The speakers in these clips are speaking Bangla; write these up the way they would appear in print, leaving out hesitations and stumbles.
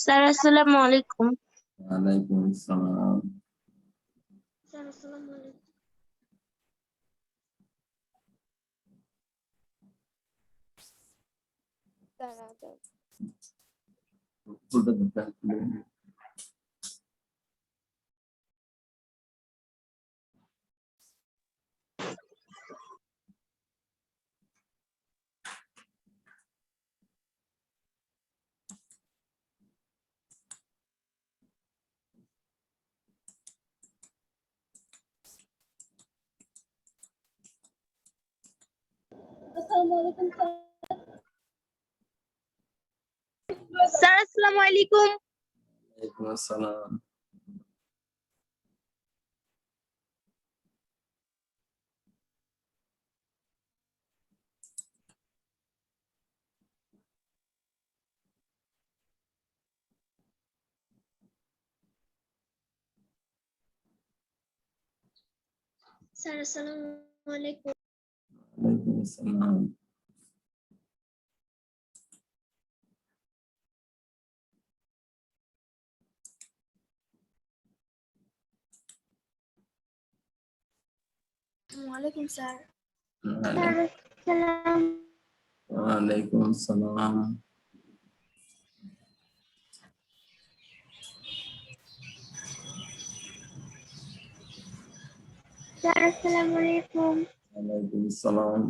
স্যার আসসালামু আলাইকুম। ওয়ালাইকুম আসসালাম। স্যার আসসালামু আলাইকুম। স্যার আসসালামু আলাইকুম। ওয়ালাইকুম আসসালাম। স্যার আসসালামু আলাইকুম। ওয়ালাইকুম আসসালাম। ওয়ালাইকুম স্যার। ওয়ালাইকুম আসসালাম। স্যার আসসালামু আলাইকুম। ওয়ালাইকুম আসসালাম।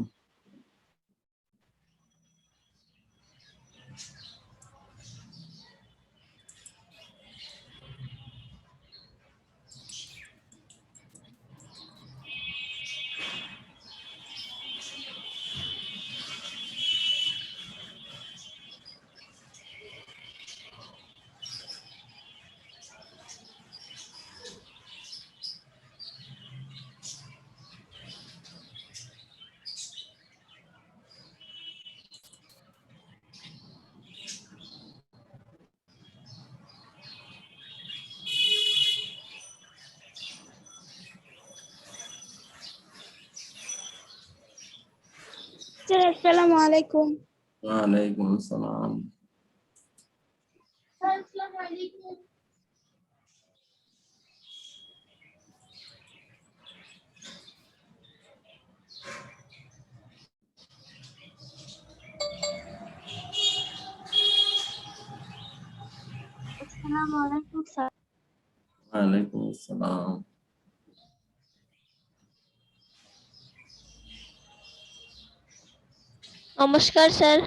স্যার আসসালামু আলাইকুম। ওয়ালাইকুম আসসালাম। স্যার আসসালামু আলাইকুম। আসসালামু আলাইকুম স্যার। ওয়ালাইকুম আসসালাম। নমস্কার স্যার।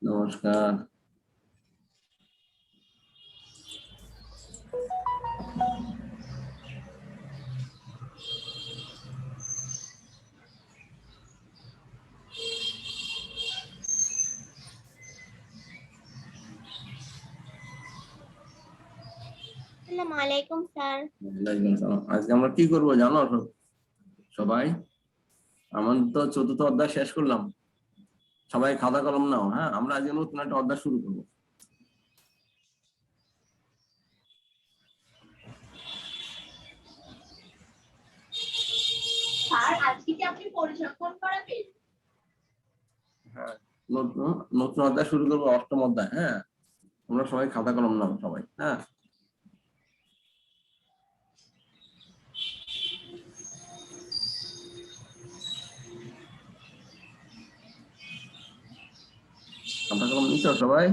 নমস্কার। আসসালামু আলাইকুম স্যার। ওয়ালাইকুম আসসালাম। আজকে আমরা কি করব জানো সবাই? আমরা তো চতুর্থ অধ্যায় শেষ করলাম। সবাই খাতা কলম নাও। হ্যাঁ, আমরা আজকে নতুন একটা অধ্যায় শুরু করব। স্যার আজকে কি আপনি পরিসংখ্যান করাবেন? হ্যাঁ, নতুন নতুন অধ্যায় শুরু করবো, অষ্টম অধ্যায়। হ্যাঁ, আমরা সবাই খাতা কলম নাও সবাই। হ্যাঁ, খাতা কলম নিচ্ছ সবাই?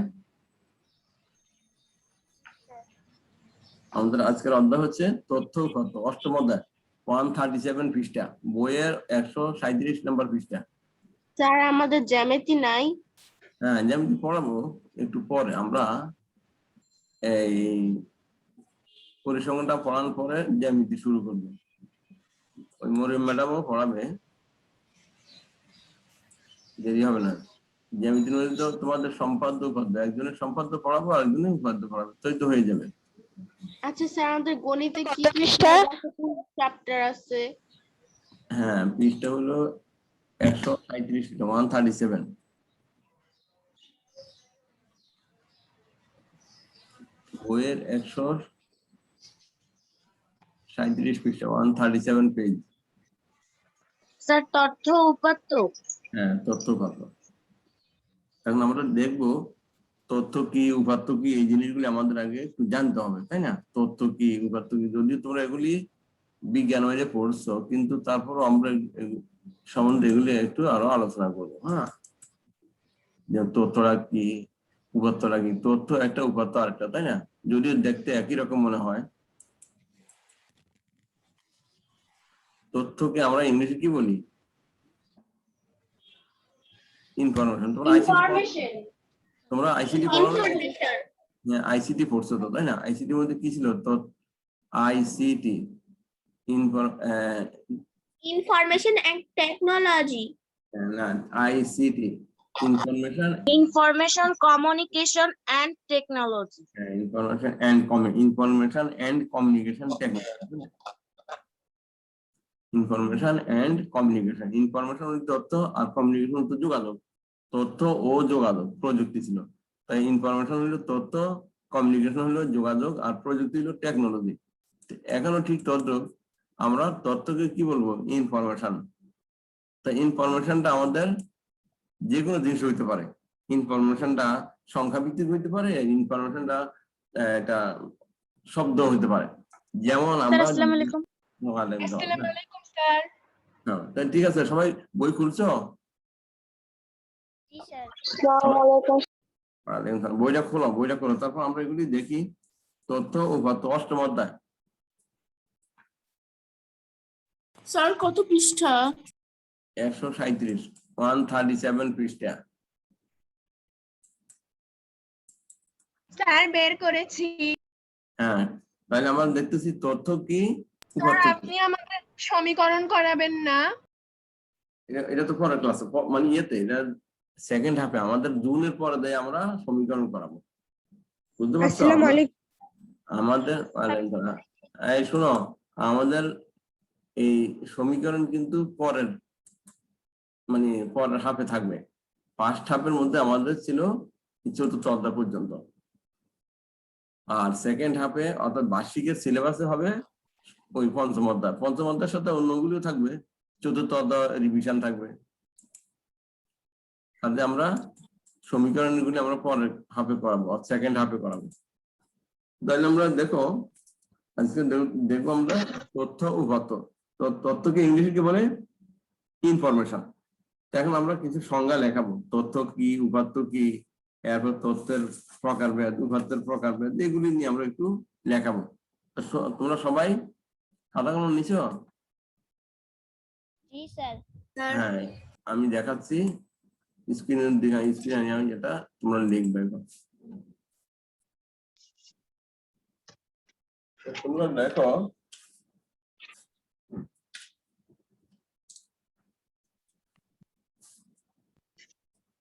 আমাদের আজকের অধ্যায় হচ্ছে তথ্য কত, অষ্টম অধ্যায় 137 পৃষ্ঠা, বইয়ের 137 নম্বর পৃষ্ঠা। স্যার আমাদের জ্যামিতি নাই। হ্যাঁ, জ্যামিতি পড়াবো একটু পরে। আমরা এই পরিসংখ্যানটা পড়ানোর পরে জ্যামিতি শুরু করবো। ওই মরিয়ম ম্যাডামও পড়াবে, দেরি হবে না। জ্যামিতি নদী তো তোমাদের সম্পাদ্য করবে, একজনের সম্পাদ্য পড়াবো আর একজনের উপাদ্য পড়াবে, তাই তো হয়ে যাবে। আচ্ছা স্যার আমাদের গণিতে কি চ্যাপ্টার আছে? হ্যাঁ, পৃষ্ঠা হলো 137, 137। বইয়ের 137 পৃষ্ঠা, 137 পেজ। স্যার তথ্য উপাত্ত। হ্যাঁ, তথ্য কত। এখন আমরা দেখবো তথ্য কি উপাত্ত কি এই জিনিসগুলি আমাদের আগে একটু জানতে হবে, তাই না? তথ্য কি উপাত্ত কি, যদিও তোমরা এগুলি বিজ্ঞান ওয়াইজে পড়ছো, কিন্তু তারপরও আমরা সম্বন্ধে এগুলি একটু আরো আলোচনা করবো। হ্যাঁ, যে তথ্যটা কি উপাত্তটা কি, তথ্য একটা উপাত্ত আরেকটা, তাই না? যদিও দেখতে একই রকম মনে হয়। তথ্যকে আমরা ইংলিশে কি বলি? ইনফরমেশন। তোমরা আইসিটি পড়ো না? হ্যাঁ, আইসিটি পড়ছো তো, তাই না? আইসিটির মধ্যে কি ছিল? তো আইসিটি Information and technology. না, ICT information Communication and technology. Information and communication technology. Information and communication, information তথ্য আর কমিউনিকেশন হচ্ছে যোগাযোগ। তথ্য ও যোগাযোগ প্রযুক্তি ছিল, তাই ইনফরমেশন হলো তথ্য, কমিউনিকেশন হলো যোগাযোগ, আর প্রযুক্তি হলো টেকনোলজি। এখনো ঠিক তথ্য, আমরা তথ্যকে কি বলবো? ইনফরমেশন। তাই ইনফরমেশনটা আমাদের যে কোনো জিনিস হইতে পারে। ইনফরমেশনটা সংখ্যা ভিত্তিক হইতে পারে, ইনফরমেশনটা এটা শব্দ হইতে পারে। যেমন আমরা আসসালামু আলাইকুম। Assalamu alaikum, sir. তাই ঠিক আছে, সবাই বই খুলছো? বইটা খোলো, বইটা খোলো, তারপর আমরা এগুলি দেখি। তথ্য উপাত্ত, অষ্টম অধ্যায়। স্যার কত পৃষ্ঠা? 137, 137 পৃষ্ঠা। স্যার বের করেছি। হ্যাঁ, তাহলে আমরা দেখতেছি তথ্য কি স্যার উপাত্ত কি। আপনি আমাকে সমীকরণ করাবেন না? এটা তো পরের ক্লাসে, মানে ইয়েতে, এটা সেকেন্ড হাফে, আমাদের জুনের পরে দেয় আমরা সমীকরণ করাবো, বুঝতে পারছো? আমাদের এই শোনো, আমাদের এই সমীকরণ কিন্তু পরের, মানে পরের হাফে থাকবে। ফার্স্ট হাফের মধ্যে আমাদের ছিল চতুর্থ অধ্যায় পর্যন্ত, আর সেকেন্ড হাফে অর্থাৎ বার্ষিকের সিলেবাসে হবে ওই পঞ্চম অধ্যায়। পঞ্চম অধ্যায়ের সাথে অন্যগুলিও থাকবে, চতুর্থ অধ্যায় রিভিশন থাকবে। তাহলে আমরা সমীকরণগুলি আমরা পরের হাফে করাবো, সেকেন্ড হাফে করাবো। তাহলে আমরা দেখো, আজকে দেখবো আমরা তথ্য উপাত্ত। তথ্যকে ইংলিশে কি বলে? ইনফরমেশন। এখন আমরা কিছু সংজ্ঞা লেখাবো, তথ্য কি, উপাত্ত কি, এরপর তথ্যের প্রকারভেদ, উপাত্তের প্রকারভেদ, এগুলি নিয়ে আমরা একটু লেখাবো। তোমরা সবাই খাতা কলম নিছো? জি স্যার। হ্যাঁ, আমি দেখাচ্ছি স্ক্রিনের দিকে, স্ক্রিনে আমি যেটা তোমরা লিখবে। তোমরা দেখো,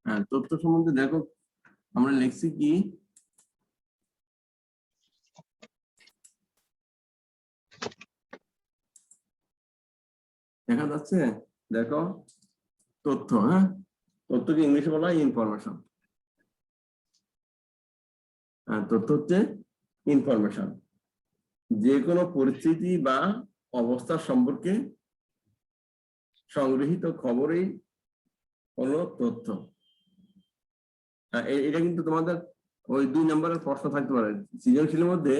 হ্যাঁ, তথ্য সম্বন্ধে দেখো আমরা লিখছি কি, দেখা যাচ্ছে? দেখো তথ্য, হ্যাঁ, তথ্যকে ইংলিশে বলা হয় ইনফরমেশন। তথ্য হচ্ছে ইনফরমেশন, যে কোনো পরিস্থিতি বা অবস্থা সম্পর্কে সংগৃহীত খবরই হলো তথ্য। এটা কিন্তু তোমাদের ওই 2 নম্বরের প্রশ্ন থাকতে পারে সৃজনশীলের মধ্যে।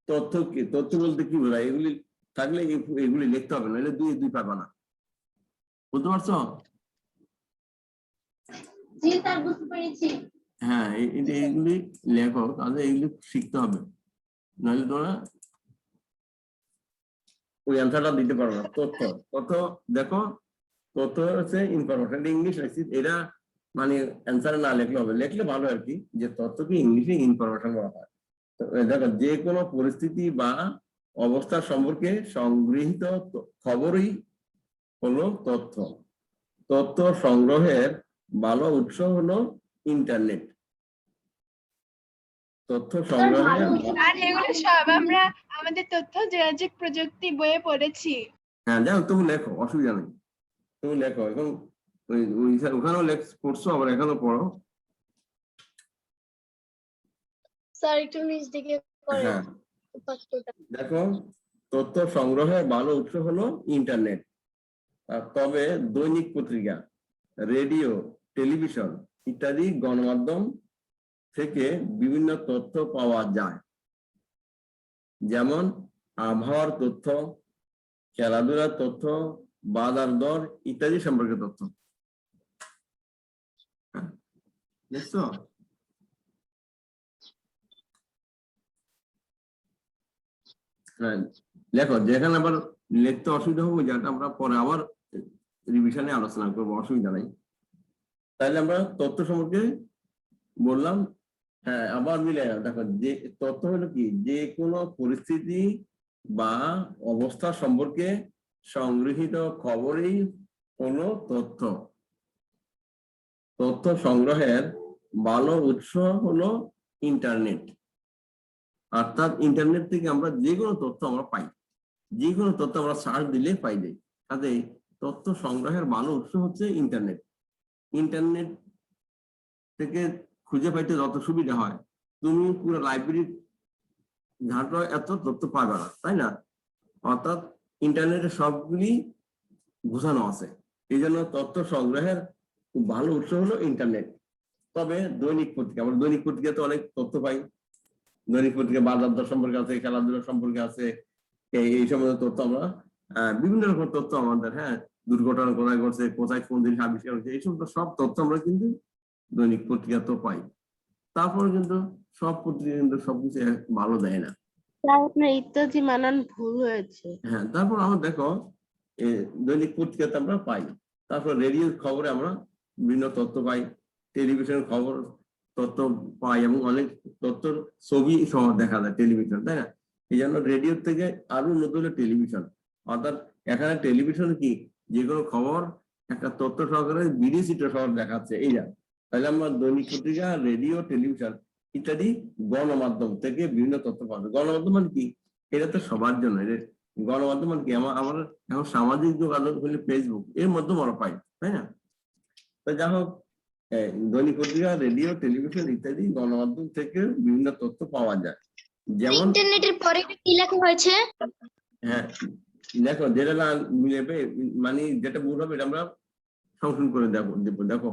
তথ্য কি, তথ্য বলতে কি বোঝায়, এগুলি থাকলে এগুলি লিখতে হবে, নাহলে 2 পাবা না, বুঝতে পারছো? জি স্যার, বুঝতে পেরেছি। হ্যাঁ, এইগুলি লেখো, তাহলে এইগুলি শিখতে হবে, নাহলে তোমরা ওই অ্যান্সারটা দিতে পারো না। তথ্য, তথ্য দেখো, তথ্য হচ্ছে ইনফরমেশন, ইংলিশ লিখছি, এটা মানে অ্যান্সারে না লিখলে হবে, লিখলে ভালো আর কি, যে তথ্যকে ইংলিশে ইনফরমেশন বলা হয়। দেখো, যে কোনো পরিস্থিতি বা অবস্থা সম্পর্কে সংগৃহীত খবরই হলো তথ্য। তথ্য সংগ্রহের ভালো উৎস হলো ইন্টারনেট। তথ্য সংগ্রহের, আর এগুলো সব আমরা আমাদের তথ্য যোগাযোগ প্রযুক্তি বইয়ে পড়েছি। হ্যাঁ যাও, তুমি লেখো, অসুবিধা নেই, তুমি লেখো। এখন ওখানেও পড়ছো, আবার এখানেও পড়ো। স্যার একটু নিচ দিকে করে হ্যাঁ, দেখো, তথ্য সংগ্রহের ভালো উৎস হলো ইন্টারনেট। তবে দৈনিক পত্রিকা, রেডিও, টেলিভিশন ইত্যাদি গণমাধ্যম থেকে বিভিন্ন তথ্য পাওয়া যায়, যেমন আবহাওয়ার তথ্য, খেলাধুলার তথ্য, বাজার দর ইত্যাদি সম্পর্কে তথ্য। দেখছো? লেখো, যেখানে আবার লিখতে অসুবিধা হবে যেটা আমরা পরে আবার রিভিশনে আলোচনা করবো, অসুবিধা নাই। তাহলে আমরা তথ্য সম্পর্কে বললাম। হ্যাঁ, আবার মিলে দেখো, যে তথ্য হলো কি, যে কোনো পরিস্থিতি বা অবস্থা সম্পর্কে সংগৃহীত খবরই হলো তথ্য। তথ্য সংগ্রহের ভালো উৎস হলো ইন্টারনেট। অর্থাৎ ইন্টারনেট থেকে আমরা যে কোনো তথ্য আমরা পাই, যে কোনো তথ্য আমরা সার্চ দিলে পাই যাই। কাজে তথ্য সংগ্রহের ভালো উৎস হচ্ছে ইন্টারনেট। ইন্টারনেট থেকে খুঁজে পাইতে যত সুবিধা হয়, তুমি পুরো লাইব্রেরি ঘাটো এত তথ্য পাবে না, তাই না? অর্থাৎ ইন্টারনেটে সবগুলি গোছানো আছে। এই জন্য তথ্য সংগ্রহের খুব ভালো উৎস হলো ইন্টারনেট। তবে দৈনিক পত্রিকা, আমরা দৈনিক পত্রিকাতে অনেক তথ্য পাই। দৈনিক পত্রিকা বাজার দর সম্পর্কে আছে, খেলাধুলা সম্পর্কে আছে, এই সমস্ত তথ্য আমরা বিভিন্ন রকম তথ্য আমাদের, হ্যাঁ, দুর্ঘটনা কোথায় ঘটছে, কোথায় কোন জিনিস আবিষ্কার হচ্ছে, এই সমস্ত সব তথ্য আমরা কিন্তু দৈনিক পত্রিকাতেও পাই। তারপর কিন্তু সব পত্রিকা কিন্তু সবকিছু ভালো দেয় না। আপনার ইত্যাদি মানান ভুল হয়েছে। হ্যাঁ, তারপর আমরা দেখো দৈনিক পত্রিকাতে আমরা পাই। তারপর রেডিওর খবরে আমরা বিভিন্ন তথ্য পাই, টেলিভিশনের খবর তথ্য পাই, এবং অনেক তথ্য ছবি সহ দেখা যায় টেলিভিশন, তাই না? এই জন্য রেডিওর থেকে আরো উন্নত হলো টেলিভিশন। অর্থাৎ এখানে টেলিভিশন কি, যে কোনো খবর একটা তথ্য সহকারে ভিডিও চিত্র সহ দেখাচ্ছে, এই যা। তাহলে আমরা দৈনিক পত্রিকা, রেডিও, টেলিভিশন ইত্যাদি গণমাধ্যম থেকে বিভিন্ন তথ্য পাওয়া যায়। গণমাধ্যম মানে কি, এটা তো সবার জন্য। গণমাধ্যম মানে কি, আমার এখন সামাজিক যোগাযোগ হলে ফেসবুক, এর মাধ্যমে আমরা পাই, তাই না? তো যাই হোক, দৈনিক পত্রিকা, রেডিও, টেলিভিশন ইত্যাদি গণমাধ্যম থেকে বিভিন্ন তথ্য পাওয়া যায়। যেমন ইন্টারনেটের পরে কি লেখা হয়েছে? হ্যাঁ, দেখো, যেটা না মিলেবে, মানে যেটা ভুল হবে এটা আমরা সংশোধন করে দেবো। দেখো,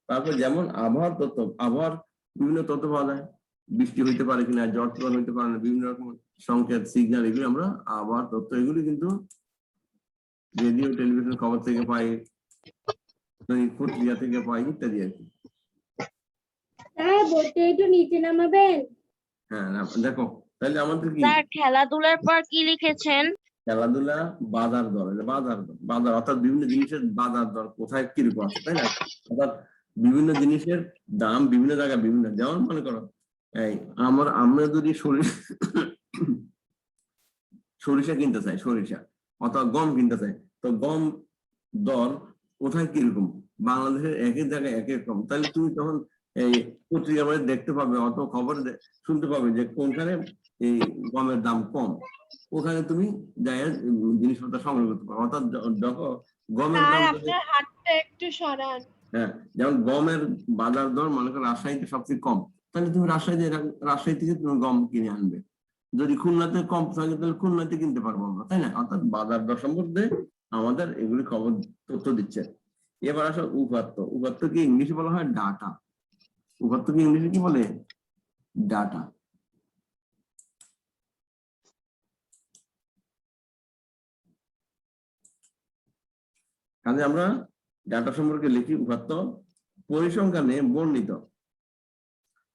তারপর যেমন আবহাওয়ার তথ্য, আবহাওয়ার বিভিন্ন তথ্য পাওয়া যায়। বৃষ্টি হইতে পারে কিনা, ঝড় তুফান হইতে পারে না, বিভিন্ন রকম সংকেত, সিগন্যাল, এগুলি আমরা আবহাওয়ার তথ্য, এগুলি কিন্তু রেডিও, টেলিভিশন খবর থেকে পাই, পত্রিকা থেকে পাই ইত্যাদি আর কি। বলতে একটু নিচে নামাবেন। হ্যাঁ, দেখো, তাহলে আমাদের কি, স্যার খেলাধুলার পর কি লিখেছেন? খেলাধুলা, বাজার দর, বাজার অর্থাৎ বিভিন্ন জিনিসের বাজার দর কোথায় কিরকম আছে, তাই না? অর্থাৎ বিভিন্ন জিনিসের দাম বিভিন্ন জায়গায় বিভিন্ন। যেমন মনে করো, এই আমরা যদি সরিষা কিনতে চাই, সরিষা অথবা গম কিনতে চাই, তো গম দর কোথায় কিরকম, বাংলাদেশের এক এক জায়গায় এক এক রকম। তাহলে তুমি তখন এই পত্রিকা দেখতে পাবে অথবা খবর শুনতে পাবে যে কোনখানে এই গমের দাম কম, ওখানে তুমি যাই জিনিসপত্র সংগ্রহ করতে পারো। অর্থাৎ যখন গমের দাম, আপনার হাতটা একটু সরান। হ্যাঁ, যেমন গমের বাজার দর মনে করো রাজশাহীতে সবচেয়ে কম, তাহলে তুমি রাজশাহী থেকে তুমি গম কিনে আনবে। যদি খুলনাতে কম থাকে তাহলে খুলনাতে কিনতে পারবো আমরা, তাই না? অর্থাৎ বাজার দর সম্বন্ধে আমাদের এগুলি খবর তথ্য দিচ্ছে। এবার আসো উপাত্ত। উপাত্ত কি ইংলিশে বলা হয় ডাটা। উপাত্ত কি ইংলিশে কি বলে? ডাটা। কাজে আমরা ডাটা সম্পর্কে লিখি উপাত্ত। পরিসংখ্যানে বর্ণিত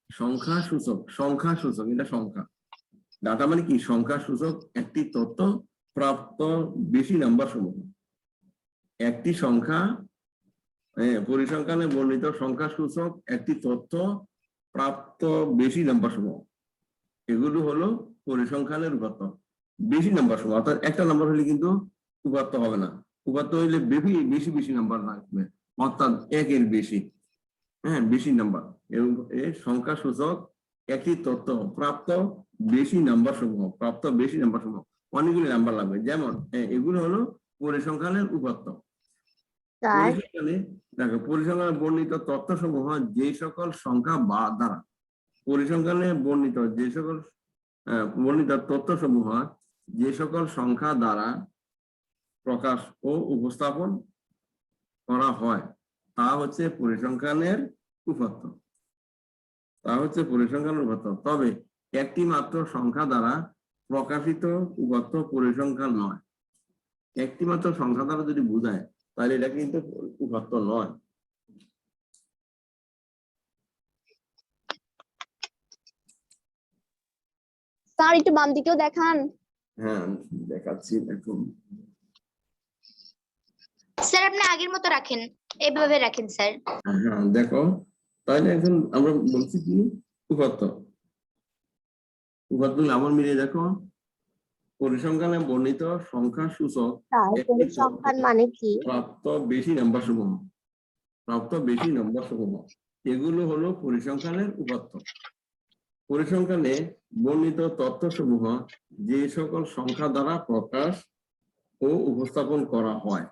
সংখ্যা সূচক, সংখ্যা সূচক, এটা সংখ্যা। ডাটা মানে কি, সংখ্যা সূচক একটি তথ্য প্রাপ্ত বেশি নাম্বার সমূহ। একটি সংখ্যা, পরিসংখ্যানে বর্ণিত সংখ্যা সূচক একটি তথ্য প্রাপ্ত বেশি নাম্বার সমূহ, এগুলো হলো পরিসংখ্যানের উপাত্ত। বেশি নাম্বার সমূহ, অর্থাৎ একটা নাম্বার হলে কিন্তু উপাত্ত হবে না। উপাত্ত হইলে বেশি বেশি নাম্বার লাগবে, অর্থাৎ একের বেশি, হ্যাঁ, বেশি নাম্বার। এবং এই সংখ্যা সূচক একটি তথ্য প্রাপ্ত বেশি নাম্বার সমূহ, প্রাপ্ত বেশি নাম্বার সমূহ, অনেকগুলি নাম্বার লাগবে। যেমন এগুলো হলো পরিসংখ্যানের উপাত্ত। পরিসংখ্যানে দেখো, পরিসংখ্যানে বর্ণিত তথ্য সমূহ যে সকল সংখ্যা বা দ্বারা, পরিসংখ্যানে বর্ণিত যে সকল বর্ণিত তথ্য সমূহ যে সকল সংখ্যা দ্বারা প্রকাশ ও উপস্থাপন করা হয় তা হচ্ছে পরিসংখ্যানের উপাত্ত। তা হচ্ছে পরিসংখ্যানের উপাত্ত। তবে একটি মাত্র সংখ্যা দ্বারা প্রকাশিত উপাত্ত পরিসংখ্যান নয়। একটি মাত্র সংখ্যা দ্বারা যদি বোঝায় তাহলে এটা কিন্তু উপাত্ত নয়। স্যার একটু বাম দিকেও দেখান। হ্যাঁ দেখাচ্ছি, দেখুন। স্যার আপনি আগের মতো রাখেন, এভাবে রাখেন স্যার। হ্যাঁ দেখো, তাহলে এখন আমরা বলছি কি উপাত্ত। উপাত্ত আমার মিলিয়ে দেখো, পরিসংখ্যানে বর্ণিত সংখ্যা সূচক পরিসংখ্যান মানে কি? প্রাপ্ত বেশি নাম্বার সমূহ, প্রাপ্ত বেশি নাম্বার সমূহ, এগুলো হলো পরিসংখ্যানের উপাত্ত। পরিসংখ্যানে বর্ণিত তথ্যসমূহ যে সকল সংখ্যা দ্বারা প্রকাশ ও উপস্থাপন করা হয়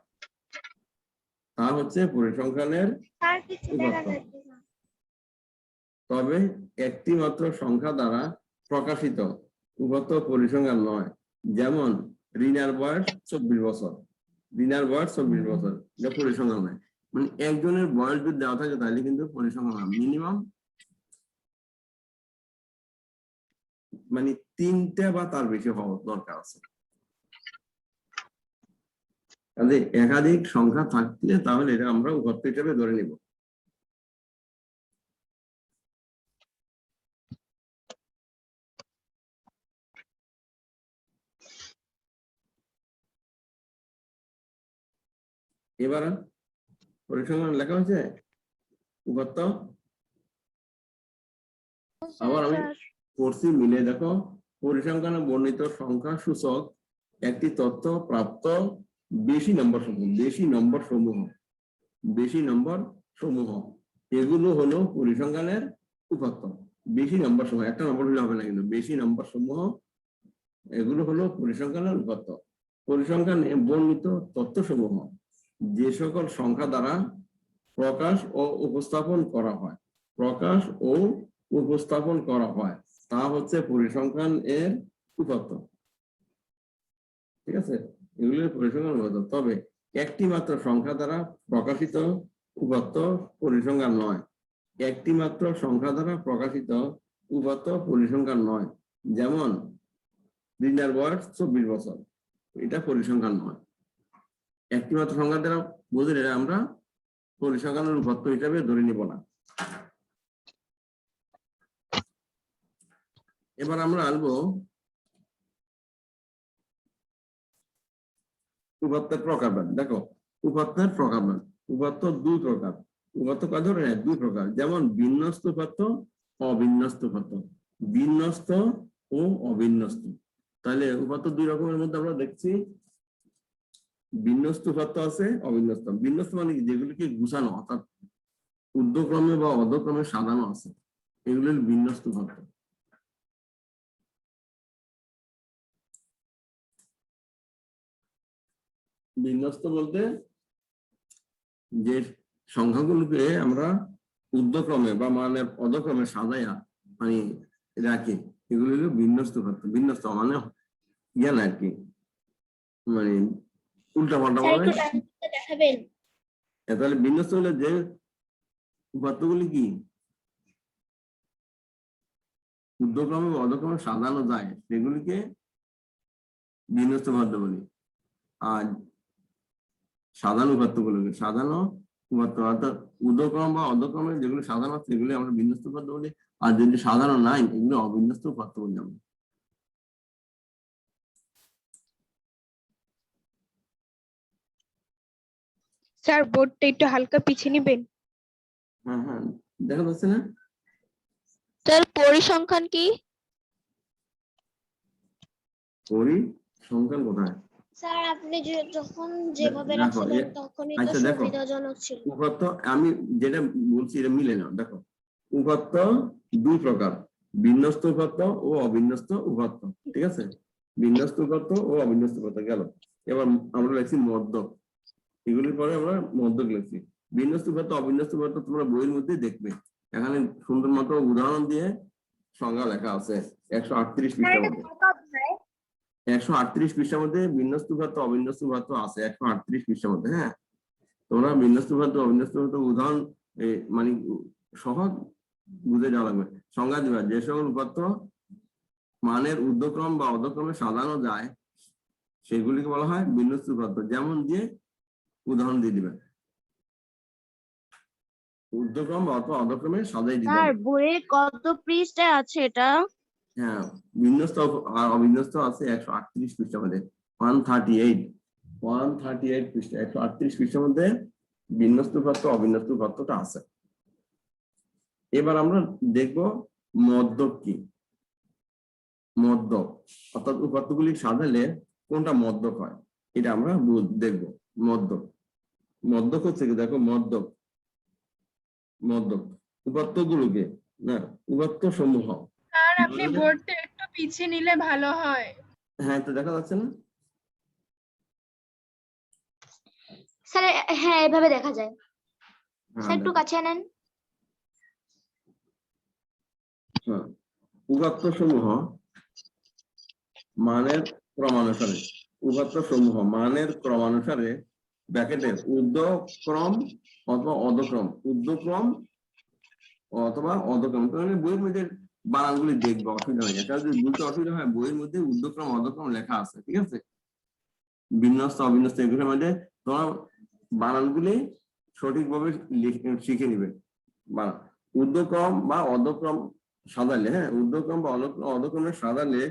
তা হচ্ছে পরিসংখ্যানের উপাত্ত। তবে একটি মাত্র সংখ্যা দ্বারা প্রকাশিত উপাত্ত পরিসংখ্যান নয়। যেমন রিনার বয়স 24 বছর, রিনার বয়স 24 বছর, এটা পরিসংখ্যান নয়। মানে একজনের বয়স যদি দেওয়া থাকে তাহলে কিন্তু পরিসংখ্যান মিনিমাম মানে 3টা বা তার বেশি হওয়া দরকার আছে। কাজে একাধিক সংখ্যা থাকলে তাহলে এটা আমরা উপাত্ত হিসেবে ধরে নিব। এবার পরিসংখ্যান লেখা হয়েছে উপাত্ত। আবার আমি পড়ছি মিলে দেখো, পরিসংখ্যানে বর্ণিত সংখ্যা সূচক একটি তথ্য প্রাপ্ত বেশি নম্বর সমূহ, বেশি নম্বর সমূহ, বেশি নম্বর সমূহ, এগুলো হলো পরিসংখ্যানের উপাত্ত। বেশি নম্বর সমূহ, একটা নম্বর হলে হবে না কিন্তু, বেশি নম্বর সমূহ এগুলো হলো পরিসংখ্যানের উপাত্ত। পরিসংখ্যানে বর্ণিত তথ্য সমূহ যে সকল সংখ্যা দ্বারা প্রকাশ ও উপস্থাপন করা হয়, প্রকাশ ও উপস্থাপন করা হয় তা হচ্ছে পরিসংখ্যান এর উপাত্ত। ঠিক আছে, এগুলো পরিসংখ্যান উপাত্ত। তবে একটি মাত্র সংখ্যা দ্বারা প্রকাশিত উপাত্ত পরিসংখ্যান নয়। একটি মাত্র সংখ্যা দ্বারা প্রকাশিত উপাত্ত পরিসংখ্যান নয়। যেমন রিনার বয়স 24 বছর, এটা পরিসংখ্যান নয়। একটি মাত্র সংখ্যা দ্বারা বুঝলে আমরা পরিসংখ্যানের উপাত্ত হিসাবে ধরে নিব না। এবার আমরা আসবো উপাত্তের প্রকারভেদ। দেখো উপাত্তের প্রকারভেদ, উপাত্ত দুই প্রকার। উপাত্ত কয় ধরনের? দুই প্রকার। যেমন বিন্যস্ত উপাত্ত, অবিন্যস্ত উপাত্ত। বিন্যস্ত ও অবিন্যস্ত। তাহলে উপাত্ত দুই রকমের মধ্যে আমরা দেখছি বিন্যস্ত উপাত্ত আছে, অবিন্যস্ত। বিন্যস্ত মানে যেগুলিকে গুছানো, অর্থাৎ ঊর্ধ্বক্রমে বা অধক্রমে সাজানো আছে, এগুলো বিন্যস্ত উপাত্ত। বিন্যস্ত বলতে যে সংখ্যাগুলোকে আমরা ঊর্ধ্বক্রমে বা মানে অধক্রমে সাজাইয়া মানে রাখি, এগুলো হলো বিন্যস্ত উপাত্ত। বিন্যস্ত মানে জ্ঞান আর কি, মানে উল্টা পাল্টা বলে। দেখাবেন। তাহলে বিন্যস্ত হলে যে উপাত্তগুলি কি ঊর্ধ্বক্রমে বা অধক্রমে সাজানো যায় সেগুলিকে বিন্যস্ত উপাত্ত বলি। আর সাধারণ উপাত্তগুলোকে সাজানো উপাত্ত, অর্থাৎ ঊর্ধ্বক্রম বা অধক্রমে যেগুলো সাধারণ আছে এগুলি আমরা বিন্যস্ত উপাত্ত বলি। আর যদি সাধারণ নাই এগুলো অবিন্যস্ত উপাত্ত বলি আমরা। স্যার বোর্ডটা একটু হালকা পিছিয়ে নেবেন। হ্যাঁ হ্যাঁ দেখা যাচ্ছে না? স্যার পরিসংখ্যান কি? পরিসংখ্যান কোথায়? স্যার আপনি যখন যেভাবে দেখো, রাখছিলেন তখনই তো আচ্ছা দেখো, সুবিধাজনক ছিল। উপাত্ত আমি যেটা বলছি এটা মিলে না। দেখো উপাত্ত দুই প্রকার, বিন্যস্ত উপাত্ত ও অবিন্যস্ত উপাত্ত। ঠিক আছে, বিন্যস্ত উপাত্ত ও অবিন্যস্ত উপাত্ত গেল। এবার আমরা লিখছি মধ্যক, এগুলির পরে আমরা মধ্যক লিখছি। বিন্যস্ত উপাত্ত অবিন্যস্ত উপাত্ত তোমরা বইয়ের মধ্যে দেখবে, এখানে সুন্দর মতো উদাহরণ দিয়ে সংজ্ঞা লেখা আছে 138 পৃষ্ঠার মধ্যে। 138 পৃষ্ঠার মধ্যে বিন্যস্ত উপাত্ত অবিন্যস্ত উপাত্ত আছে 138 পৃষ্ঠার মধ্যে। হ্যাঁ, তোমরা বিন্যস্ত উপাত্ত অবিন্যস্ত উপাত্ত উদাহরণ মানে সহজ বুঝে যাওয়া লাগবে। সংজ্ঞা দিবা যে সকল উপাত্ত মানের ঊর্ধ্বক্রম বা অধক্রমে সাজানো যায় সেগুলিকে বলা হয় বিন্যস্ত উপাত্ত। যেমন যে উদাহরণ দিয়ে দিবেন, ঊর্ধ্বক্রম বা অধক্রমে সাজাই দিতে স্যার হবে। বইয়ে কত পৃষ্ঠায় আছে এটা? হ্যাঁ, বিন্যস্ত আর অবিন্যস্ত আছে 138 পৃষ্ঠার মধ্যে, 138 পৃষ্ঠা, 138 পৃষ্ঠার মধ্যে বিন্যস্ত উপাত্ত অবিন্যস্ত উপাত্তটা আছে। এবার আমরা দেখব মদ্যক কি। মদ্যক অর্থাৎ উপাত্তগুলি সাজালে কোনটা মদ্যক হয় এটা আমরা দেখব। মদ্যক, মদ্যক হচ্ছে কি, দেখো মদ্যক, মদ্যক উপাত্তগুলোকে না, উপাত্ত সমূহ। স্যার আপনি বোর্ডটা একটু পিছিয়ে নিলে ভালো হয়। হ্যাঁ, তো দেখা যাচ্ছে না? স্যার হ্যাঁ এভাবে দেখা যায়। হ্যাঁ, স্যার একটু কাছে আনেন। হ্যাঁ, উপাত্ত সমূহ মানের ক্রমানুসারে, উপাত্ত সমূহ মানের ক্রমানুসারে ব্র্যাকেটের ঊর্ধ্বক্রম অথবা অধক্রম, ঊর্ধ্বক্রম অথবা অধক্রম, বইয়ের মধ্যে বানানগুলি দেখবো, অসুবিধা নেই। এটা যদি বুঝতে অসুবিধা হয়, বইয়ের মধ্যে ঊর্ধ্বক্রম অধক্রম লেখা আছে, ঠিক আছে? বিন্যস্ত অবিন্যস্ত এগুলোর মধ্যে তোমার বানানগুলি সঠিকভাবে শিখে নিবে। ঊর্ধ্বক্রম বা অধক্রম সাজালে, হ্যাঁ, ঊর্ধ্বক্রম বা অধক্রমে সাজালে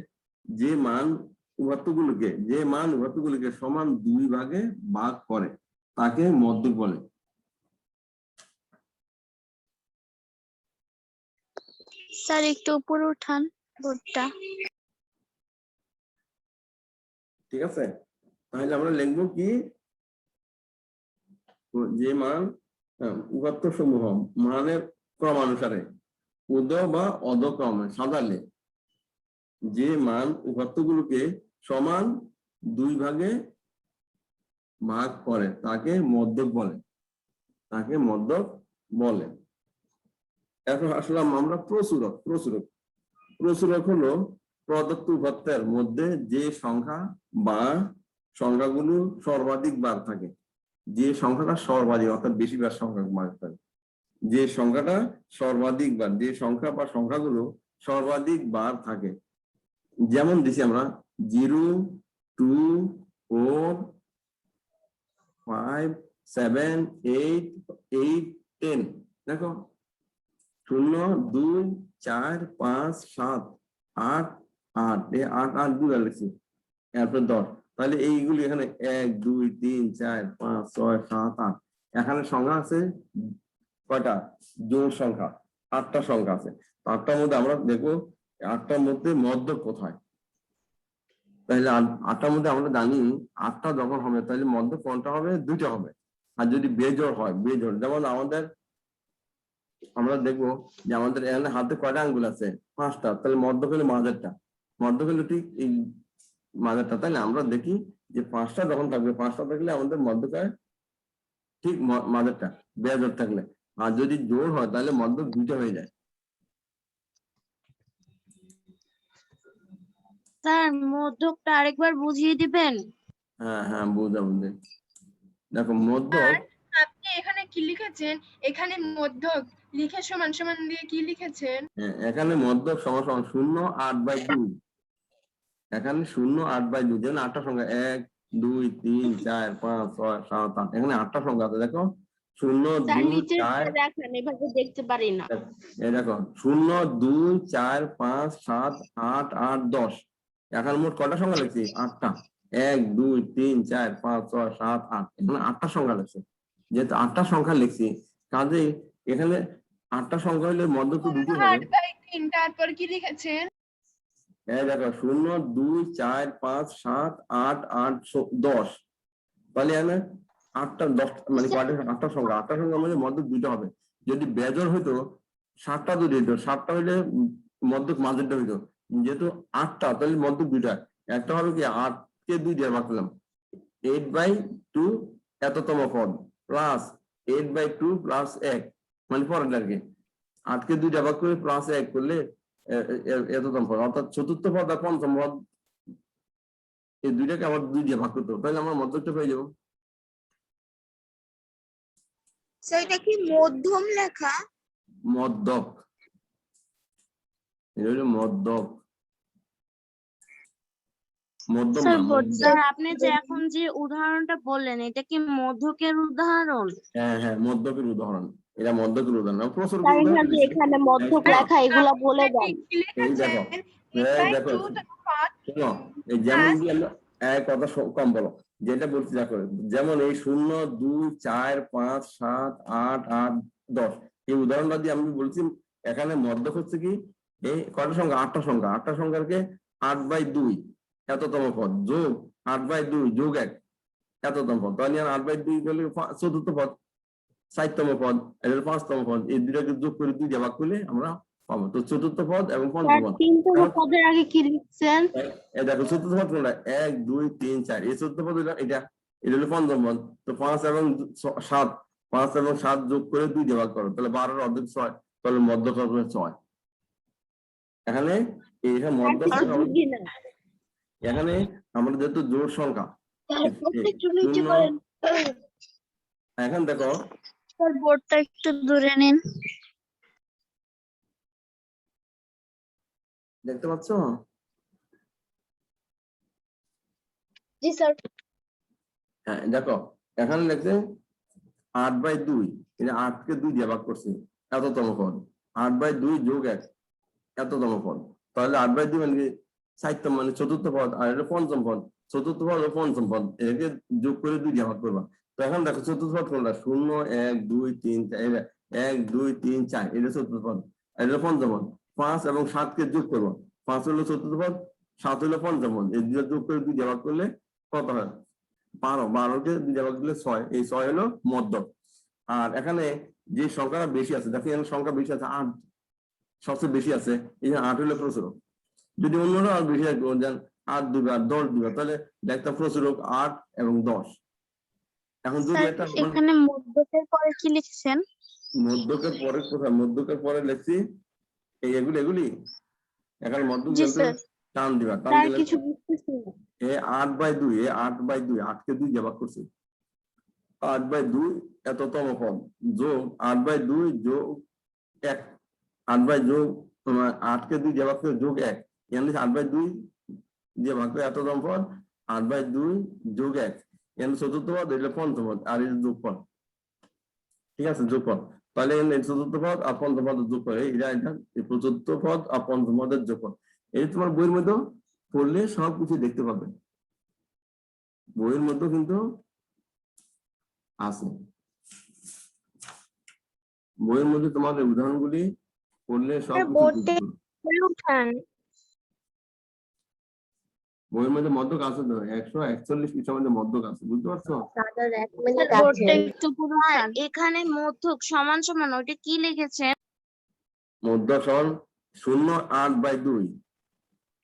যে মান উপাত্তগুলোকে সমান 2 ভাগে ভাগ করে তাকে মদ্যক বলে। স্যার একটু উপরে উঠান বোর্ডটা। ঠিক আছে, তাহলে আমরা লিখবো কি, যে মান উপাত্ত সমূহ মানের ক্রমানুসারে ঊর্ধ্ব বা অধক্রমে সাজালে যে মান উপাত্তগুলোকে সমান 2 ভাগে ভাগ করে তাকে মদ্যক বলে, তাকে মদ্যক বলে। এখন আসলাম আমরা প্রচুরক। প্রচুরক হলো প্রদত্ত উপাত্তের মধ্যে যে সংখ্যা বা সংখ্যাগুলো সর্বাধিক বার থাকে, যে সংখ্যাটা সর্বাধিক অর্থাৎ বেশিবার সংখ্যা বার থাকে, যে সংখ্যাটা সর্বাধিক বার, যে সংখ্যা বা সংখ্যাগুলো সর্বাধিক বার থাকে। যেমন দিছি আমরা 0, 2, 4, 5, 7, 8, 10। দেখো 0, 2, 4, 5, 7, 8, 8, এই 8, 8 দুবার লিখছি, এরপর 10। তাহলে এইগুলি এখানে 1, 2, 3, 4, 5, 6, 7, 8। এখানে সংখ্যা আছে কয়টা? জোড় সংখ্যা 8টা সংখ্যা আছে। 8টার মধ্যে আমরা দেখবো 8টার মধ্যে মদ্যক কোথায়। তাহলে 8টার মধ্যে আমরা জানি 8টা যখন হবে তাহলে মদ্যক কোনটা হবে? 2টা হবে। আর যদি বেজোড় হয়, বেজোড় যেমন আমরা দেখবো যে আমাদের এখানে হাতে কয়টা আঙ্গুল আছে? 5টা। তাহলে মদ্যক হলে মাঝেরটা, মদ্যক হলে ঠিক এই মাঝেরটা। তাহলে আমরা দেখি যে 5টা যখন থাকবে, 5টা থাকলে আমাদের মদ্যক ঠিক মাঝেরটা, বেজোড় থাকলে। আর যদি জোড় হয় তাহলে মদ্যক 2টা হয়ে যায়। স্যার মধ্যকটা আরেকবার বুঝিয়ে দিবেন? হ্যাঁ হ্যাঁ, বুঝাবো। দেখো মদ্যক, আপনি এখানে কি লিখেছেন? এখানে মধ্যক লিখে সমান সমান দিয়ে কি লিখেছেন? এখানে মদ্যক সমান সমান 0, 8/2। এখানে 0, 8/2, যেমন 8টা সংখ্যা 1, 2, 3, 4, 5, 6, 7, 8, এখানে 8টা সংখ্যা আছে। দেখো 0, স্যার 2, নিচে 4, দেখেন, এভাবে দেখতে পারি না। এই দেখো 0, 2, 4, 5, 7, 8, 8, 10। এখন মোট কয়টা সংখ্যা লিখছি? 8টা। 1, 2, 3, 4, 5, 6, 7, 8, এখানে 8টা সংখ্যা লিখছি। যেহেতু 8টা সংখ্যা লিখছি, কাজেই এখানে 8টা সংখ্যা হলে মদ্যক তো 2টি হবে। 8/3 তারপর কি লিখেছেন? এই দেখো 0, 2, 4, 5, 7, 8, 8, 10। তাহলে এখানে 8টা 10 মানে কয়টা? 8টা সংখ্যা। 8টা সংখ্যা মানে মদ্যক 2টা হবে। যদি বেজোড় হইতো 7টা যদি হইতো, 7টা হইলে মদ্যক মাঝেরটা হইতো। যেহেতু 8টা তাহলে মদ্যক 2টা। একটা হবে কি, 8কে 2 দিয়ে ভাগ করলাম, 8/2 এততম পদ প্লাস 8/2 প্লাস 1, মানে পরের আর কি। 8কে 2 দিয়ে ভাগ করে প্লাস 1 করলে এততম পদ, অর্থাৎ চতুর্থ পদ আর পঞ্চম পদ, এই দুইটাকে আবার 2 দিয়ে ভাগ করতে হবে, তাহলে আমরা মধ্যকটা পেয়ে যাবো। সেটা কি মধ্যম লেখা? মদ্যক, এটা হলো মধ্যক মধ্যম স্যার না, বোর্ড মধ্যক। স্যার আপনি যে এখন যে উদাহরণটা বললেন এটা কি মধ্যকের উদাহরণ? হ্যাঁ হ্যাঁ, মধ্যকের উদাহরণ। এটা মধ্যকের উদাহরণ। আমি প্রচুর স্যার উদাহরণ এখানে দিচ্ছি। এখানে মধ্যক লেখা এগুলা বলে দেন। কি এই লিখেছেন দেখো, a এই by দেখো, 2 to the power শোনো, এই যেমন plus কি আমরা এক কথা কম বলো, যেটা বলছি দেখো, যেমন এই 0 2 4 5 7 8 8 10, এই উদাহরণটা দিয়ে আমি বলছি এখানে মধ্যক হচ্ছে কি এই কয়টা সংখ্যা, 8টা সংখ্যা, 8টা সংখ্যাকে 8/2 এততম পদ যোগ 8/2 যোগ 1 এততম পদ, তাহলে 8/2 বলে চতুর্থ পদ, 4তম পদ, এটা 5তম পদ, এই দুটাকে যোগ করে 2 দিয়ে ভাগ করলে আমরা পাবো। তো চতুর্থ পদ এবং পঞ্চম স্যার পদ। 3তম পদের আগে কি লিখছেন? এই দেখো চতুর্থ পদ কোনটা, 1 2 3 4, এই চতুর্থ পদ এটা এটা হলো পঞ্চম পদ। তো 5 এবং 7, 5 এবং 7 যোগ করে 2 দিয়ে ভাগ করো, তাহলে 12 অর্ধেক 6, তাহলে মধ্যক হবে 6। এখানে এইটা স্যার মধ্যক, কিছু বুঝি না। এখানে আমরা যেহেতু জোড় সংখ্যা, এখন দেখো স্যার বোর্ডটা একটু দূরে নিন। দেখতে পাচ্ছ, জি স্যার। হ্যাঁ দেখো এখানে লিখছে 8/2, এটা 8কে 2 দিয়ে ভাগ করছে, এততম পদ, 8/2 যোগ 1 এততম পদ, তাহলে 8/2 মানে কি 4তম, মানে চতুর্থ পদ, আর এটা পঞ্চম পদ, চতুর্থ পদ ও পঞ্চম পদ এটাকে যোগ করে 2 দিয়ে ভাগ করবা। তো এখন দেখো চতুর্থ পদ কোনটা, 0 1 2 3 4, 1 2 3 4, এটা চতুর্থ পদ, আর এটা পঞ্চম পদ। 5 এবং 7কে যোগ করবো, 5 হলো চতুর্থ পদ, 7 হলো পঞ্চম পদ, এই দুটো যোগ করে 2 দিয়ে ভাগ করলে কত হয়, 12, 12কে 2 দিয়ে ভাগ দিলে 6, এই 6 হলো মধ্যক। আর এখানে যে সংখ্যাটা বেশি আছে, দেখো এখানে সংখ্যা বেশি আছে 8, সবচেয়ে বেশি আছে, এই 8 হলো প্রচুরক। যদি অন্যরা আর বেশি দেন 8 2 আর 10 2, তাহলে দেখতাম প্রচুরক 8 এবং 10। এখন যদি স্যার একটা এখানে মধ্যকের পরে কি লিখছেন? মধ্যকের পরে কোথায়, মধ্যকের পরে লিখছি এই এগুলি এখানে মধ্যক জি বলতে স্যার। টান দিবা, টান স্যার দিলে কিছু বুঝতেছি না। 8/2, 8/2, 8কে 2 দিয়ে ভাগ করছি, 8/2 এততম পদ যোগ 8/2 যোগ 1, 8/2 তোমার 8কে 2 দিয়ে ভাগ করে যোগ 1, এখানে 8/2 দিয়ে ভাগ করে এততম পদ, 8/2 যোগ 1, এখানে চতুর্থ পদ, এটা পঞ্চম পদ, আর এটা যোগ পদ, ঠিক আছে, যোগ পদ। তাহলে এখানে চতুর্থ পদ আর পঞ্চম পদের যোগ পদ, এটা চতুর্থ পদ আর পঞ্চম পদের যোগ পদ। এই তোমার বইয়ের মধ্যে পড়লে সবকিছু দেখতে পাবে, বইয়ের মধ্যে কিন্তু আছে, বইয়ের মধ্যে তোমাদের উদাহরণগুলি পড়লে সবকিছু বোর্ডে বুঝতে পারবে। উঠান। বইয়ের মধ্যে মধ্যক আছে তো, 141 পৃষ্ঠার মধ্যে মধ্যক আছে, বুঝতে পারছো? স্যার 1 স্যার মিনিট বোর্ডটা আছে। একটু পুরো স্যার উঠান। এখানে মধ্যক সমান সমান ওইটা কি লিখেছেন? মধ্যক সমান 0 8/2,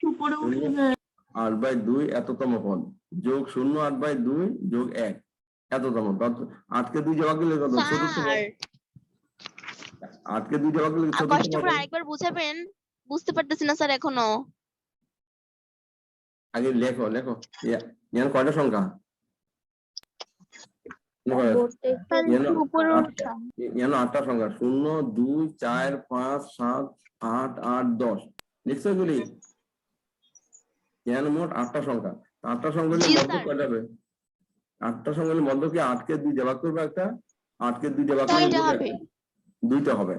উপরে উঠে 8/2 এততম পদ যোগ 0 8/2 যোগ 1 এততম পদ, 8কে 2 জবাব দিলে কত, চতুর্থ পদ, 8কে 2 জবাব দিলে চতুর্থ কষ্ট পদ। করে আরেকবার বুঝাবেন, বুঝতে পারতেছি না স্যার এখনো। আগে লেখো লেখো, ইয়ার কয়টা সংখ্যা, স্যার একটু উপরে উঠান। 8টা সংখ্যা, 0 2 4 5 7 8 8 10, লিখছো এগুলি, এখানে মোট 8টা সংখ্যা, 8টা সংখ্যা জি নিয়ে মধ্যক স্যার। কয়টা হবে, 8টা সংখ্যা নিয়ে মধ্যকে 8কে 2 দিয়ে ভাগ করবে একটা, 8কে 2 দিয়ে ভাগ করলে দুইটা হবে। দুইটা হবে,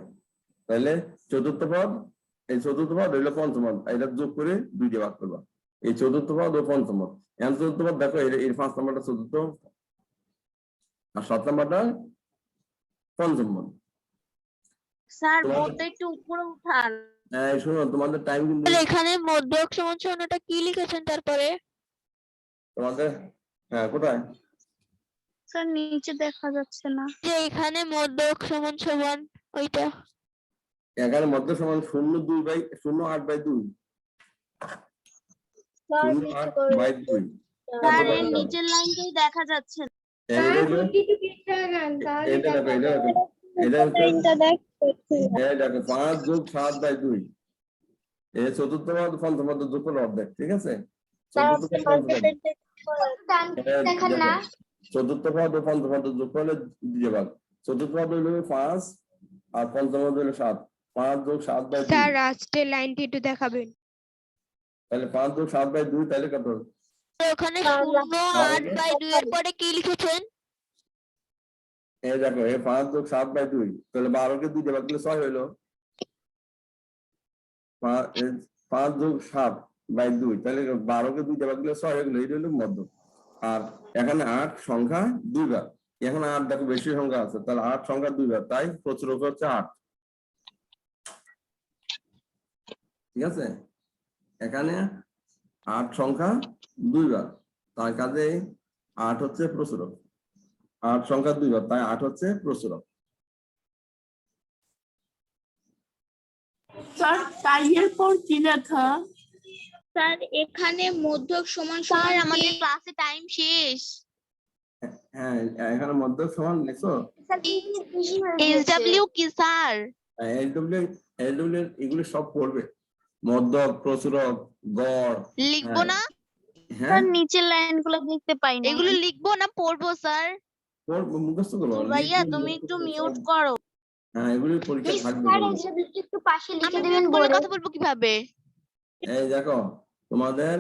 তাহলে চতুর্থ পদ, এই চতুর্থ পদ হইলো পঞ্চম পদ, এটা যোগ করে 2 দিয়ে ভাগ করবা, এই চতুর্থ পদ ও পঞ্চম পদ। এখন চতুর্থ পদ দেখো, এর 5 নাম্বারটা চতুর্থ আর 7 নাম্বারটা পঞ্চম পদ। স্যার তোমাদের- বোর্ডটা একটু উপরে উঠান। শোনো, তোমাদের টাইম কিন্তু এখানে মধ্যক সমান সমান ওটা কি লিখেছেন তারপরে? তোমাদের, হ্যাঁ কোথায়, স্যার নিচে দেখা যাচ্ছে না। যে এখানে মধ্যক সমান সমান ওইটা। এখানে মধ্য সমান 0 8/2, 0 8/2, স্যার এর নিচের লাইনটাই দেখা যাচ্ছে না। এটা হলো, এটা দেখো, এটা দেখো 5 যোগ 7/2, এই চতুর্থ পদ পঞ্চম পদ যোগ করলে অর্ধেক, ঠিক আছে, চতুর্থ পদ পঞ্চম পদ, দেখান না। চতুর্থ পদ ও পঞ্চম পদ যোগ করলে 2 ভাগ, চতুর্থ পদ হইলো 5 আর পঞ্চম পদ হইলো 7, 5 যোগ 7 বাই 2 স্যার লাস্টের লাইনটি একটু দেখাবেন। তাহলে 5 যোগ 7 বাই 2 তাহলে কত? ওখানে 0 8/2 এর পরে কি লিখেছেন? এই দেখো এই 5 যোগ 7 বাই 2 তাহলে 12 কে 2 দিয়ে ভাগ করলে 6 হইলো। 5 যোগ 7 বাই 2 তাহলে 12 কে 2 দিয়ে ভাগ করলে 6 হয়ে গেল। এটা হলো মধ্য। আর এখানে 8 সংখ্যা 2 বার, এখানে 8 দেখো বেশি সংখ্যা আছে, তাহলে 8 সংখ্যা 2 বার, তাই প্রচুরক হচ্ছে 8। ঠিক আছে, এখানে 8 সংখ্যা 2 বার, তার কাজে 8 হচ্ছে প্রচুরক। 8 সংখ্যা 2 বার, তাই 8 হচ্ছে প্রচুরক। স্যার টাইয়ের পর কি লেখা? স্যার এখানে মধ্যক সমান স্যার সমান আমাদের কি? ক্লাসে টাইম শেষ। হ্যাঁ, এখানে মধ্যক সমান লিখছো। SW কি স্যার? এলডব্লিউ এগুলো সব পড়বে, মধ্যক, প্রচুরক, গড়। লিখবো না? হ্যাঁ স্যার নিচের লাইনগুলো দেখতে পাই না। এগুলো লিখবো না পড়বো স্যার? পড়বো, মুখস্থ করো। ভাইয়া তুমি একটু মিউট করো। হ্যাঁ, এগুলি পরীক্ষা থাকবে। একটু পাশে লিখে আমি দিবেন মিউট করে বোর্ডে। কথা বলবো কিভাবে? এই দেখো তোমাদের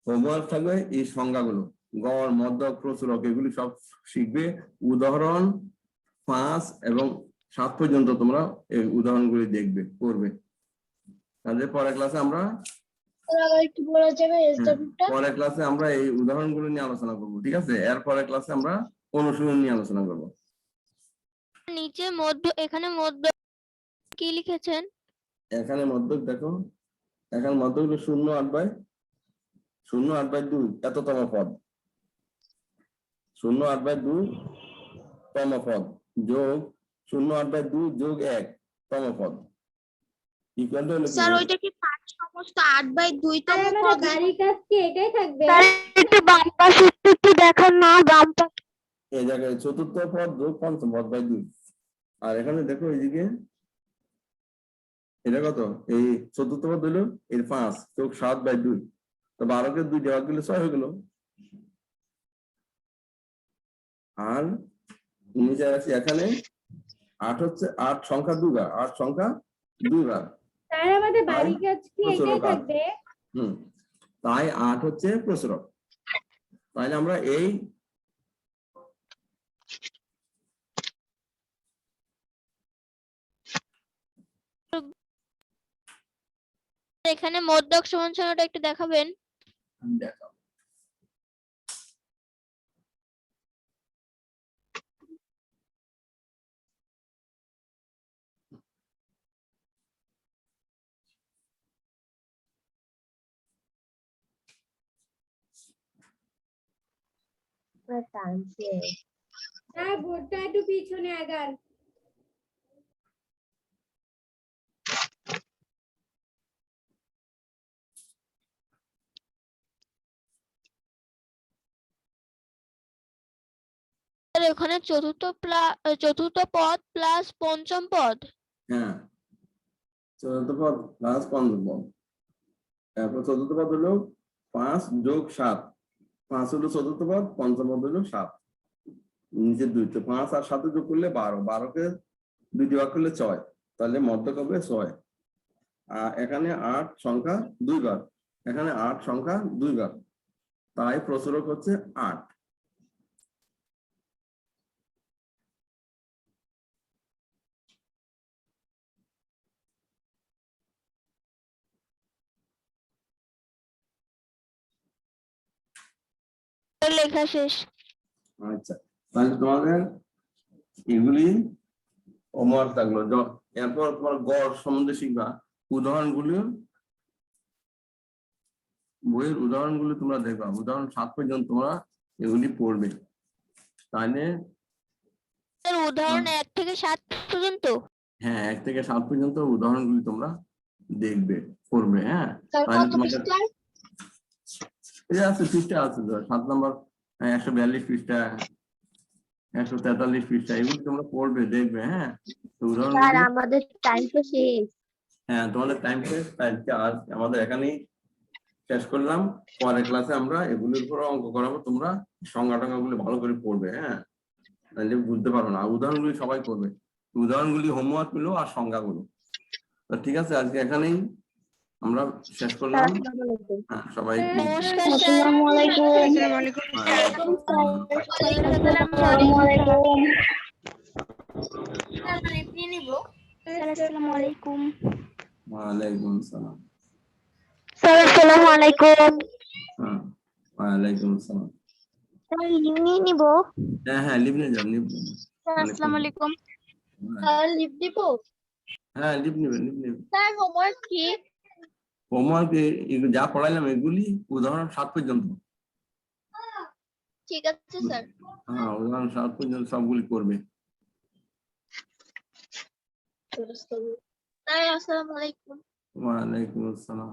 হোমওয়ার্ক থাকবে এই সংজ্ঞাগুলো, গড়, মধ্যক, প্রচুরক, এগুলি সব শিখবে। উদাহরণ 5 এবং 7 পর্যন্ত তোমরা এই উদাহরণগুলি দেখবে, করবে। তাহলে পরের ক্লাসে আমরা একটু বলা যাবে এসডব্লিউটা? পরের ক্লাসে আমরা এই উদাহরণগুলো নিয়ে আলোচনা করব। ঠিক আছে, এর পরের ক্লাসে আমরা অনুশীলন নিয়ে আলোচনা করব। নিচে এখানে মধ্য কি লিখেছেন? এখানে মধ্যক দেখো, এখানে মধ্যক হলো 0.8/2 এততম পদ, 0.8/2 তম পদ যোগ 0.8/2 যোগ 1 তম পদ ইকুয়াল টু স্যার ওইটা কি 5 সমস্ত 8/2 তম আমাদের পদ? বাড়ির কাজ কি এটাই থাকবে? একটু বাম পাশে একটু দেখান না, বাম পাশে। এই জায়গায় চতুর্থ পদ যোগ পঞ্চম পদ বাই 2। আর এখানে দেখো এইদিকে এটা কত, এই চতুর্থ পদ হলো এর 5 যোগ 7/2, তো 12 কে 2 দেওয়া গেলে 6 হয়ে গেল। আর নিচে আছে এখানে 8 হচ্ছে 8 সংখ্যা 2 বার, 8 সংখ্যা 2 বার। স্যার আমাদের বাড়ির কাজ কি এটাই থাকবে? তাই 8 হচ্ছে প্রচুরক। তাহলে আমরা এই এখানে মধ্যক সমান সমানটা একটু দেখাবেন? দেখো স্যার বোর্ডটা একটু পিছনে আগান। ওখানে চতুর্থ পদ প্লাস পঞ্চম পদ। হ্যাঁ, চতুর্থ পদ প্লাস পঞ্চম পদ। তারপর চতুর্থ পদ হলো 5 যোগ 7, 5 হলো চতুর্থ পদ, পঞ্চম পদ হলো 7, নিচে 2, তো 5 আর 7 যোগ করলে 12, 12 কে 2 দিয়ে ভাগ করলে 6, তাহলে মধ্যক হবে 6। আর এখানে 8 সংখ্যা 2 বার, এখানে 8 সংখ্যা 2 বার, তাই প্রচুরক হচ্ছে 8। লেখা শেষ। আচ্ছা, তাহলে তোমাদের এগুলি হোমওয়ার্ক থাকলো। এরপর তোমার গড় সম্বন্ধে শিখবা। উদাহরণগুলি, বইয়ের উদাহরণগুলি তোমরা দেখবা, উদাহরণ 7 পর্যন্ত তোমরা এগুলি পড়বে। তাহলে উদাহরণ 1 থেকে 7 পর্যন্ত? হ্যাঁ, 1 থেকে 7 পর্যন্ত উদাহরণগুলি তোমরা দেখবে, পড়বে। হ্যাঁ, তাহলে তোমাদের এই আছে পৃষ্ঠা আছে, 7 নম্বর 142 পৃষ্ঠা, 143 পৃষ্ঠা, এগুলি তোমরা পড়বে, দেখবে। হ্যাঁ, উদাহরণ আমাদের টাইম তো শেষ। হ্যাঁ, তোমাদের টাইম শেষ। আজকে আজ আমাদের এখানেই শেষ করলাম। পরের ক্লাসে আমরা এগুলির উপর অঙ্ক করাবো, তোমরা সংজ্ঞা টঙ্গা গুলো ভালো করে পড়বে। হ্যাঁ, নাহলে বুঝতে পারো না। উদাহরণগুলি সবাই করবে। উদাহরণগুলি হোমওয়ার্ক গুলো আর সংজ্ঞাগুলো। তো ঠিক আছে, আজকে এখানেই আমরা শেষ করলাম। হ্যাঁ, সবাই নমস্কার স্যার। আসসালামু আলাইকুম। আসসালামু আলাইকুম। ওয়ালাইকুম আসসালাম। স্যার আসসালামু আলাইকুম। হ্যাঁ, ওয়ালাইকুম আসসালাম। স্যার লিভ নিয়ে নিব। হ্যাঁ হ্যাঁ, লিভ নিয়ে যান, লিভ নিয়ে যান। স্যার আসসালামু আলাইকুম। স্যার লিভ দিব। হ্যাঁ, লিভ নেবেন, লিভ নেবেন। স্যার হোমওয়ার্ক কি? হোমওয়ার্ক যা পড়াইলাম এগুলি উদাহরণ 7 পর্যন্ত। ঠিক আছে স্যার। হ্যাঁ, উদাহরণ 7 পর্যন্ত সবগুলি করবে। স্যার আসসালামু আলাইকুম। ওয়ালাইকুম আসসালাম।